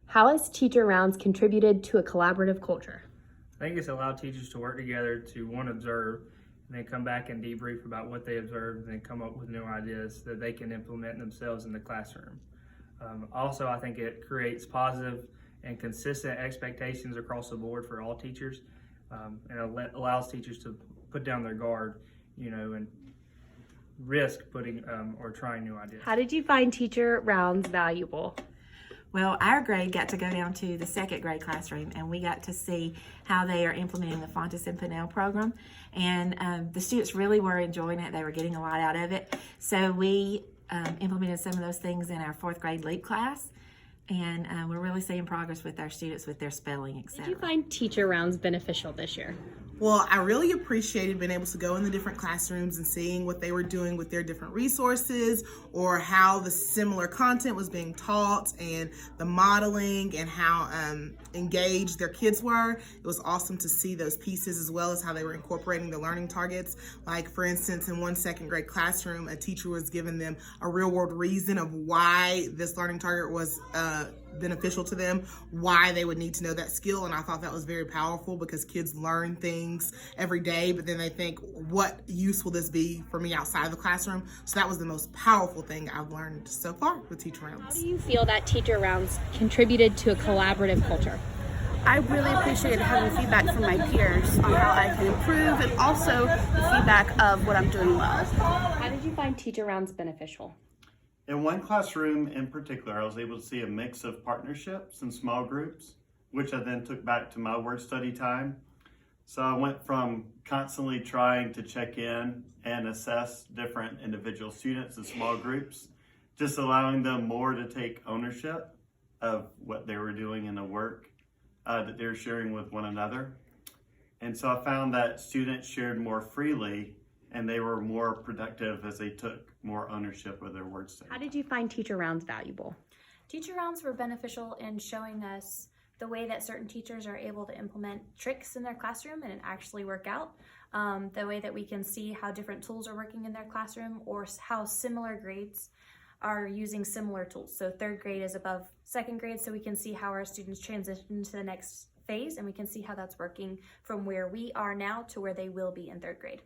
How has Teacher Rounds contributed to a collaborative culture? I think it's allowed teachers to work together to one, observe, and then come back and debrief about what they observed and then come up with new ideas that they can implement themselves in the classroom. Also, I think it creates positive and consistent expectations across the board for all teachers, and it allows teachers to put down their guard, and risk putting or trying new ideas. How did you find Teacher Rounds valuable? Well, our grade got to go down to the second grade classroom, and we got to see how they are implementing the Fontes and Pinnell program. And the students really were enjoying it. They were getting a lot out of it. So we implemented some of those things in our fourth grade LEAP class. And we're really seeing progress with our students with their spelling, etc. Did you find Teacher Rounds beneficial this year? Well, I really appreciated being able to go in the different classrooms and seeing what they were doing with their different resources, or how the similar content was being taught, and the modeling, and how engaged their kids were. It was awesome to see those pieces, as well as how they were incorporating the learning targets. Like, for instance, in one second grade classroom, a teacher was giving them a real world reason of why this learning target was beneficial to them, why they would need to know that skill. And I thought that was very powerful, because kids learn things every day, but then they think, what use will this be for me outside of the classroom? So that was the most powerful thing I've learned so far with Teacher Rounds. How do you feel that Teacher Rounds contributed to a collaborative culture? I really appreciated having feedback from my peers on how I can improve, and also the feedback of what I'm doing well. How did you find Teacher Rounds beneficial? In one classroom in particular, I was able to see a mix of partnerships and small groups, which I then took back to my word study time. So I went from constantly trying to check in and assess different individual students in small groups, just allowing them more to take ownership of what they were doing in the work that they were sharing with one another. And so I found that students shared more freely, and they were more productive as they took more ownership of their word study. How did you find Teacher Rounds valuable? Teacher Rounds were beneficial in showing us the way that certain teachers are able to implement tricks in their classroom and it actually work out. The way that we can see how different tools are working in their classroom, or how similar grades are using similar tools. So third grade is above second grade, so we can see how our students transition to the next phase, and we can see how that's working from where we are now to where they will be in third grade.